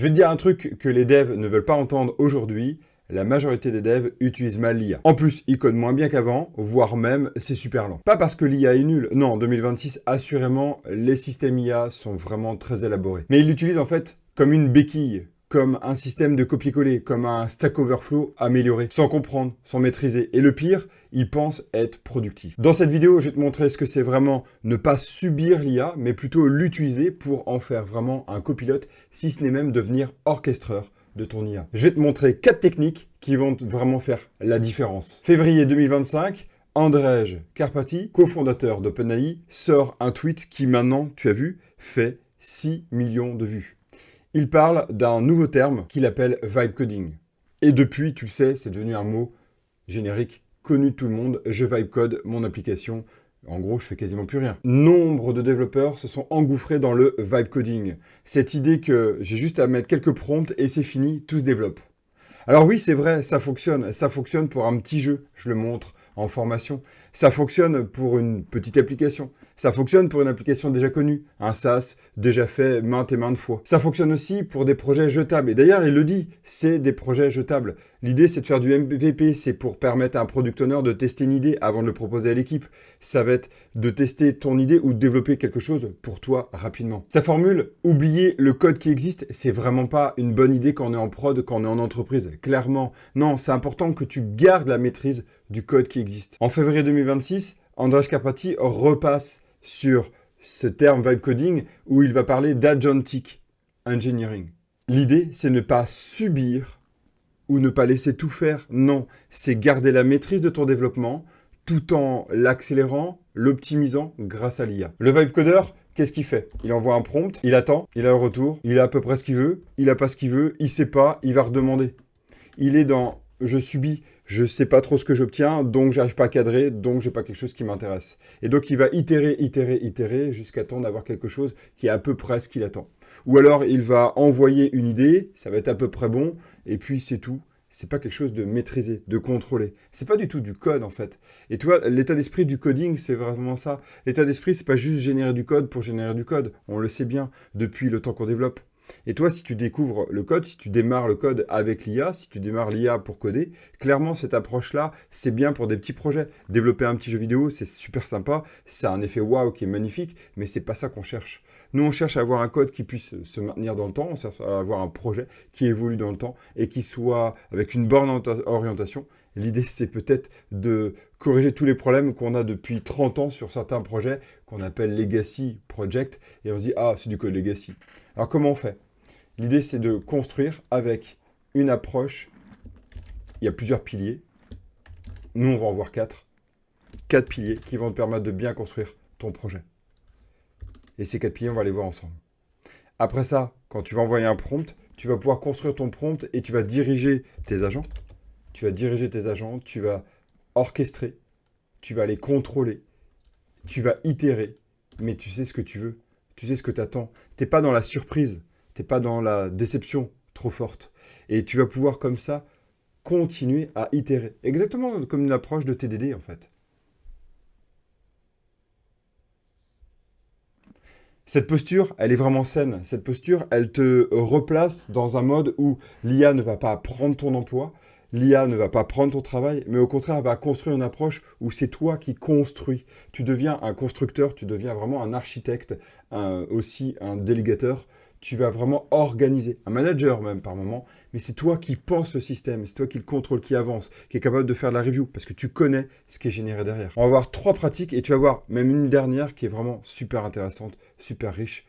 Je vais te dire un truc que les devs ne veulent pas entendre aujourd'hui. La majorité des devs utilisent mal l'IA. En plus, ils codent moins bien qu'avant, voire même c'est super lent. Pas parce que l'IA est nulle, non, en 2026, assurément, les systèmes IA sont vraiment très élaborés. Mais ils l'utilisent en fait comme une béquille, comme un système de copier-coller, comme un Stack Overflow amélioré, sans comprendre, sans maîtriser. Et le pire, ils pensent être productifs. Dans cette vidéo, je vais te montrer ce que c'est vraiment ne pas subir l'IA, mais plutôt l'utiliser pour en faire vraiment un copilote, si ce n'est même devenir orchestreur de ton IA. Je vais te montrer 4 techniques qui vont vraiment faire la différence. Février 2025, Andrej Karpathy, cofondateur d'OpenAI, sort un tweet qui maintenant, tu as vu, fait 6 millions de vues. Il parle d'un nouveau terme qu'il appelle vibe coding. Et depuis, tu le sais, c'est devenu un mot générique, connu de tout le monde. Je vibe code mon application. En gros, je fais quasiment plus rien. Nombre de développeurs se sont engouffrés dans le vibe coding. Cette idée que j'ai juste à mettre quelques prompts et c'est fini, tout se développe. Alors oui, c'est vrai, ça fonctionne. Ça fonctionne pour un petit jeu, je le montre en formation. Ça fonctionne pour une petite application. Ça fonctionne pour une application déjà connue, un SaaS déjà fait maintes et maintes fois. Ça fonctionne aussi pour des projets jetables. Et d'ailleurs, il le dit, c'est des projets jetables. L'idée, c'est de faire du MVP, c'est pour permettre à un product owner de tester une idée avant de le proposer à l'équipe. Ça va être de tester ton idée ou de développer quelque chose pour toi rapidement. Sa formule, oublier le code qui existe, c'est vraiment pas une bonne idée quand on est en prod, quand on est en entreprise. Clairement, non, c'est important que tu gardes la maîtrise du code qui existe. En février 2026, Andrej Karpathy repasse sur ce terme vibe coding où il va parler d'agentic engineering. L'idée, c'est ne pas subir ou ne pas laisser tout faire. Non, c'est garder la maîtrise de ton développement tout en l'accélérant, l'optimisant grâce à l'IA. Le vibe coder, qu'est-ce qu'il fait? Il envoie un prompt, il attend, il a le retour, il a à peu près ce qu'il veut, il n'a pas ce qu'il veut, il sait pas, il va redemander. Il est dans je subis, je sais pas trop ce que j'obtiens, donc j'arrive pas à cadrer, donc j'ai pas quelque chose qui m'intéresse. Et donc il va itérer jusqu'à temps d'avoir quelque chose qui est à peu près ce qu'il attend. Ou alors il va envoyer une idée, ça va être à peu près bon, et puis c'est tout. C'est pas quelque chose de maîtrisé, de contrôlé. C'est pas du tout du code en fait. Et tu vois, l'état d'esprit du coding, c'est vraiment ça. L'état d'esprit, c'est pas juste générer du code pour générer du code. On le sait bien depuis le temps qu'on développe. Et toi, si tu découvres le code, si tu démarres le code avec l'IA, si tu démarres l'IA pour coder, clairement, cette approche-là, c'est bien pour des petits projets. Développer un petit jeu vidéo, c'est super sympa, ça a un effet waouh qui est magnifique, mais c'est pas ça qu'on cherche. Nous, on cherche à avoir un code qui puisse se maintenir dans le temps, on cherche à avoir un projet qui évolue dans le temps et qui soit avec une bonne orientation. L'idée, c'est peut-être de corriger tous les problèmes qu'on a depuis 30 ans sur certains projets qu'on appelle legacy project, et on se dit, ah, c'est du code legacy. Alors, comment on fait? L'idée, c'est de construire avec une approche. Il y a plusieurs piliers. Nous, on va en voir 4. 4 piliers qui vont te permettre de bien construire ton projet. Et ces 4 piliers, on va les voir ensemble. Après ça, quand tu vas envoyer un prompt, tu vas pouvoir construire ton prompt et tu vas diriger tes agents. Tu vas orchestrer, tu vas les contrôler, tu vas itérer, mais tu sais ce que tu veux, tu sais ce que tu attends. Tu n'es pas dans la surprise, tu n'es pas dans la déception trop forte. Et tu vas pouvoir comme ça continuer à itérer. Exactement comme une approche de TDD en fait. Cette posture, elle est vraiment saine. Cette posture, elle te replace dans un mode où l'IA ne va pas prendre ton emploi, l'IA ne va pas prendre ton travail, mais au contraire, elle va construire une approche où c'est toi qui construis. Tu deviens un constructeur, tu deviens vraiment un architecte, aussi un délégateur. Tu vas vraiment organiser, un manager même par moment, mais c'est toi qui penses le système, c'est toi qui le contrôle, qui avance, qui est capable de faire de la review, parce que tu connais ce qui est généré derrière. On va voir 3 pratiques, et tu vas voir même une dernière qui est vraiment super intéressante, super riche.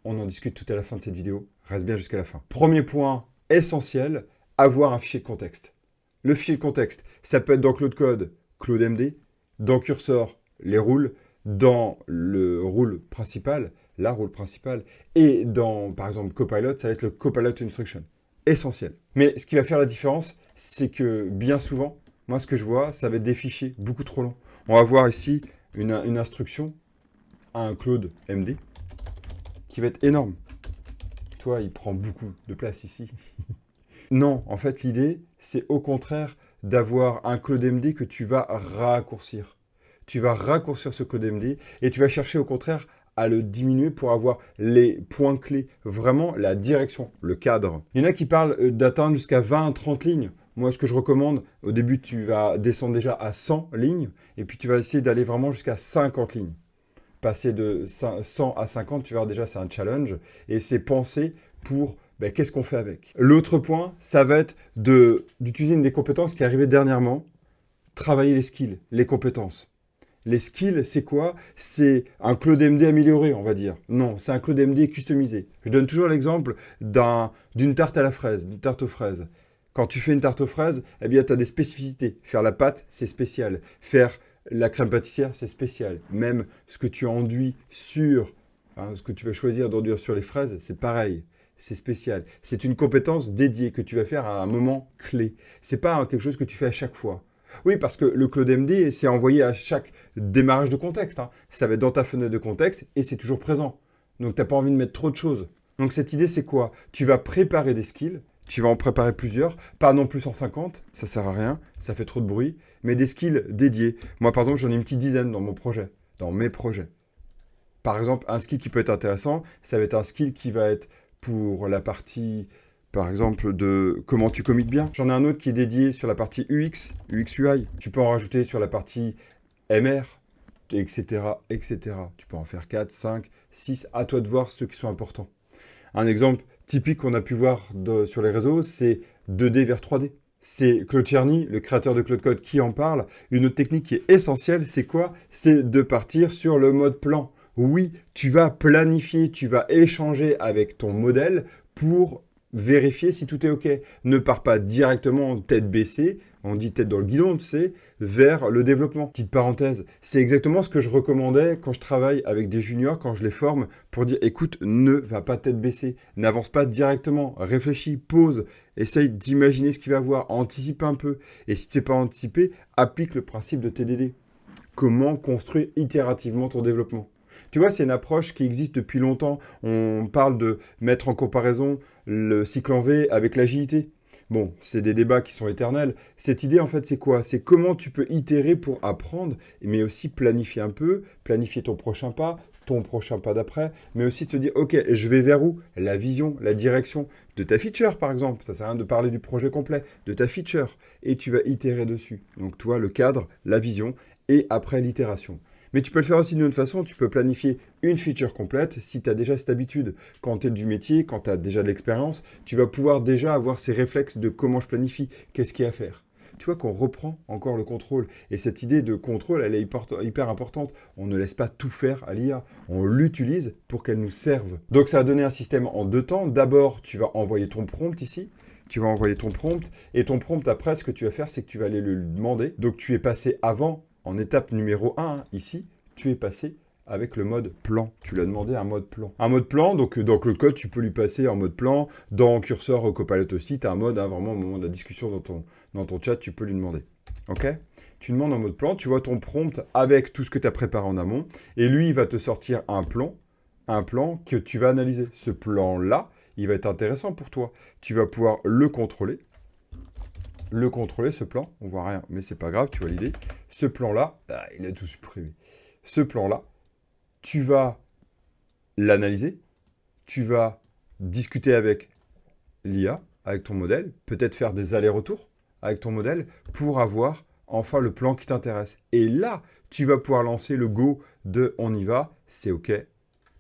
On en discute tout à la fin de cette vidéo, reste bien jusqu'à la fin. Premier point essentiel, avoir un fichier de contexte. Le fichier de contexte, ça peut être dans Claude Code, Claude MD, dans Cursor, les rôles, dans le rôle principal, la rôle principale, et dans, par exemple, Copilot, ça va être le Copilot Instruction. Essentiel. Mais ce qui va faire la différence, c'est que bien souvent, moi, ce que je vois, ça va être des fichiers beaucoup trop longs. On va voir ici une instruction à un Claude MD qui va être énorme. Toi, il prend beaucoup de place ici. Non, en fait, l'idée, c'est au contraire d'avoir un Claude MD que tu vas raccourcir. Tu vas raccourcir ce Claude MD et tu vas chercher au contraire à le diminuer pour avoir les points clés, vraiment la direction, le cadre. Il y en a qui parlent d'atteindre jusqu'à 20-30 lignes. Moi, ce que je recommande, au début, tu vas descendre déjà à 100 lignes, et puis tu vas essayer d'aller vraiment jusqu'à 50 lignes. Passer de 100 à 50, tu verras déjà, c'est un challenge, et c'est penser pour qu'est-ce qu'on fait avec. L'autre point, ça va être d'utiliser une des compétences qui est arrivée dernièrement, travailler les skills, les compétences. Les skills, c'est quoi? C'est un Claude MD amélioré, on va dire. Non, c'est un Claude MD customisé. Je donne toujours l'exemple d'une tarte à la fraise, d'une tarte aux fraises. Quand tu fais une tarte aux fraises, eh bien, tu as des spécificités. Faire la pâte, c'est spécial. Faire la crème pâtissière, c'est spécial. Même ce que tu enduis sur, ce que tu vas choisir d'enduire sur les fraises, c'est pareil. C'est spécial. C'est une compétence dédiée que tu vas faire à un moment clé. C'est pas quelque chose que tu fais à chaque fois. Oui, parce que le Claude MD, c'est envoyé à chaque démarrage de contexte. Ça va être dans ta fenêtre de contexte et c'est toujours présent. Donc, tu n'as pas envie de mettre trop de choses. Donc, cette idée, c'est quoi? Tu vas préparer des skills. Tu vas en préparer plusieurs. Pas non plus 150. Ça sert à rien. Ça fait trop de bruit. Mais des skills dédiés. Moi, par exemple, j'en ai une petite dizaine dans mon projet. Dans mes projets. Par exemple, un skill qui peut être intéressant, ça va être un skill qui va être pour la partie... Par exemple, de comment tu commites bien. J'en ai un autre qui est dédié sur la partie UX, UX/UI. Tu peux en rajouter sur la partie MR, etc., etc. Tu peux en faire 4, 5, 6. À toi de voir ceux qui sont importants. Un exemple typique qu'on a pu voir sur les réseaux, c'est 2D vers 3D. C'est Claude Cherny, le créateur de Claude Code, qui en parle. Une autre technique qui est essentielle, c'est quoi? C'est de partir sur le mode plan. Oui, tu vas planifier, tu vas échanger avec ton modèle pour vérifier si tout est OK. Ne pars pas directement tête baissée, on dit tête dans le guidon, tu sais, vers le développement. Petite parenthèse, c'est exactement ce que je recommandais quand je travaille avec des juniors, quand je les forme, pour dire, écoute, ne va pas tête baissée, n'avance pas directement, réfléchis, pose, essaye d'imaginer ce qu'il va voir, anticipe un peu. Et si tu n'es pas anticipé, applique le principe de TDD. Comment construire itérativement ton développement. Tu vois, c'est une approche qui existe depuis longtemps. On parle de mettre en comparaison le cycle en V avec l'agilité. Bon, c'est des débats qui sont éternels. Cette idée, en fait, c'est quoi? C'est comment tu peux itérer pour apprendre, mais aussi planifier un peu, planifier ton prochain pas d'après, mais aussi te dire, OK, je vais vers où? La vision, la direction de ta feature, par exemple. Ça sert à rien de parler du projet complet, de ta feature. Et tu vas itérer dessus. Donc, tu vois, le cadre, la vision, et après l'itération. Mais tu peux le faire aussi d'une autre façon, tu peux planifier une feature complète. Si tu as déjà cette habitude, quand tu es du métier, quand tu as déjà de l'expérience, tu vas pouvoir déjà avoir ces réflexes de comment je planifie, qu'est-ce qu'il y a à faire. Tu vois qu'on reprend encore le contrôle. Et cette idée de contrôle, elle est hyper importante. On ne laisse pas tout faire à l'IA. On l'utilise pour qu'elle nous serve. Donc ça va donner un système en 2 temps. D'abord, tu vas envoyer ton prompt ici. Tu vas envoyer ton prompt. Et ton prompt, après, ce que tu vas faire, c'est que tu vas aller le demander. Donc tu es passé avant. En étape numéro 1, ici, tu es passé avec le mode plan. Tu l'as demandé un mode plan. Un mode plan, donc dans Claude Code, tu peux lui passer en mode plan. Dans Cursor au Copilot aussi, tu as un mode, vraiment au moment de la discussion dans ton chat, tu peux lui demander. OK? Tu demandes en mode plan, tu vois ton prompt avec tout ce que tu as préparé en amont. Et lui, il va te sortir un plan que tu vas analyser. Ce plan-là, il va être intéressant pour toi. Tu vas pouvoir le contrôler, ce plan, on voit rien, mais c'est pas grave, tu vois l'idée. Ce plan-là, il a tout supprimé. Ce plan-là, tu vas l'analyser, tu vas discuter avec l'IA, avec ton modèle, peut-être faire des allers-retours avec ton modèle pour avoir enfin le plan qui t'intéresse. Et là, tu vas pouvoir lancer le go de on y va, c'est OK,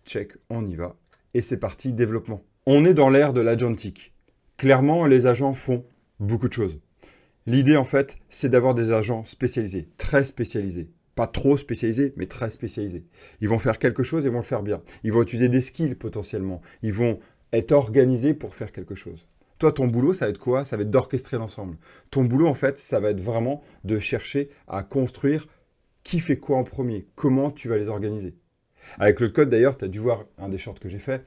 check, on y va, et c'est parti, développement. On est dans l'ère de l'agentic. Clairement, les agents font beaucoup de choses. L'idée, en fait, c'est d'avoir des agents spécialisés, très spécialisés. Pas trop spécialisés, mais très spécialisés. Ils vont faire quelque chose et vont le faire bien. Ils vont utiliser des skills potentiellement. Ils vont être organisés pour faire quelque chose. Toi, ton boulot, ça va être quoi? Ça va être d'orchestrer l'ensemble. Ton boulot, en fait, ça va être vraiment de chercher à construire qui fait quoi en premier, comment tu vas les organiser. Avec Claude Code, d'ailleurs, tu as dû voir un des shorts que j'ai fait.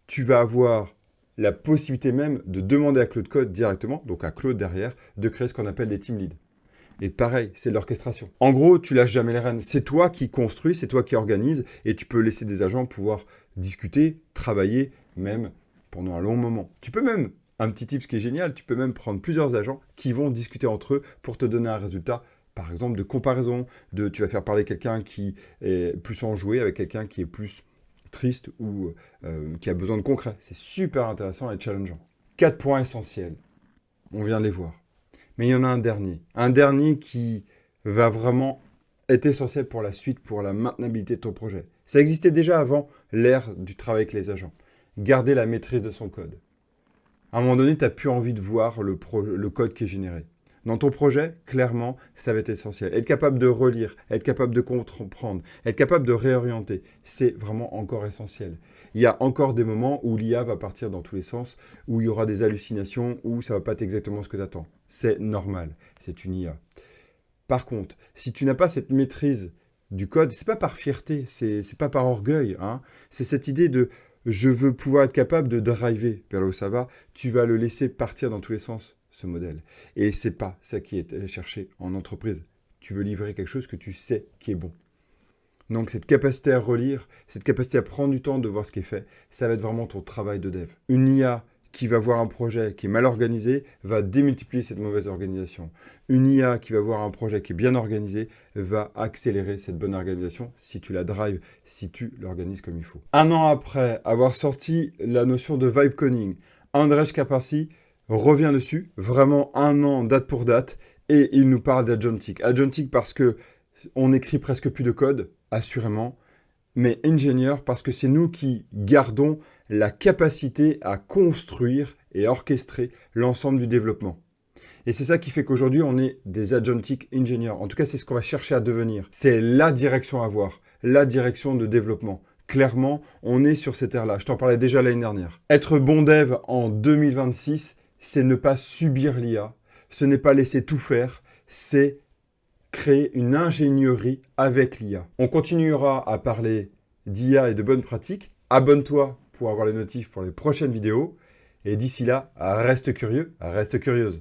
Tu vas avoir la possibilité même de demander à Claude Code directement, donc à Claude derrière, de créer ce qu'on appelle des team leads. Et pareil, c'est de l'orchestration. En gros, tu lâches jamais les rênes. C'est toi qui construis, c'est toi qui organise, et tu peux laisser des agents pouvoir discuter, travailler, même pendant un long moment. Tu peux même, un petit tip qui est génial, tu peux même prendre plusieurs agents qui vont discuter entre eux pour te donner un résultat, par exemple de comparaison, tu vas faire parler quelqu'un qui est plus enjoué avec quelqu'un qui est plus triste ou qui a besoin de concret. C'est super intéressant et challengeant. 4 points essentiels. On vient de les voir. Mais il y en a un dernier qui va vraiment être essentiel pour la suite, pour la maintenabilité de ton projet. Ça existait déjà avant l'ère du travail avec les agents. Garder la maîtrise de son code. À un moment donné, tu n'as plus envie de voir le code qui est généré. Dans ton projet, clairement, ça va être essentiel. Être capable de relire, être capable de comprendre, être capable de réorienter, c'est vraiment encore essentiel. Il y a encore des moments où l'IA va partir dans tous les sens, où il y aura des hallucinations, où ça ne va pas être exactement ce que tu attends. C'est normal, c'est une IA. Par contre, si tu n'as pas cette maîtrise du code, c'est pas par fierté, c'est pas par orgueil, hein, c'est cette idée de je veux pouvoir être capable de driver vers là où ça va, tu vas le laisser partir dans tous les sens, ce modèle. Et c'est pas ça qui est cherché en entreprise. Tu veux livrer quelque chose que tu sais qui est bon. Donc cette capacité à relire, cette capacité à prendre du temps de voir ce qui est fait, ça va être vraiment ton travail de dev. Une IA qui va voir un projet qui est mal organisé va démultiplier cette mauvaise organisation. Une IA qui va voir un projet qui est bien organisé va accélérer cette bonne organisation si tu la drives, si tu l'organises comme il faut. Un an après avoir sorti la notion de vibe coding, Andrej Karpathy revient dessus, vraiment un an date pour date, et il nous parle d'agentic. Agentic parce que on n'écrit presque plus de code, assurément, mais ingénieur parce que c'est nous qui gardons la capacité à construire et orchestrer l'ensemble du développement. Et c'est ça qui fait qu'aujourd'hui, on est des agentic engineers. En tout cas, c'est ce qu'on va chercher à devenir. C'est la direction à avoir, la direction de développement. Clairement, on est sur cette ère-là. Je t'en parlais déjà l'année dernière. Être bon dev en 2026, c'est ne pas subir l'IA. Ce n'est pas laisser tout faire, c'est créer une ingénierie avec l'IA. On continuera à parler d'IA et de bonnes pratiques. Abonne-toi pour avoir les notifs pour les prochaines vidéos. Et d'ici là, reste curieux, reste curieuse.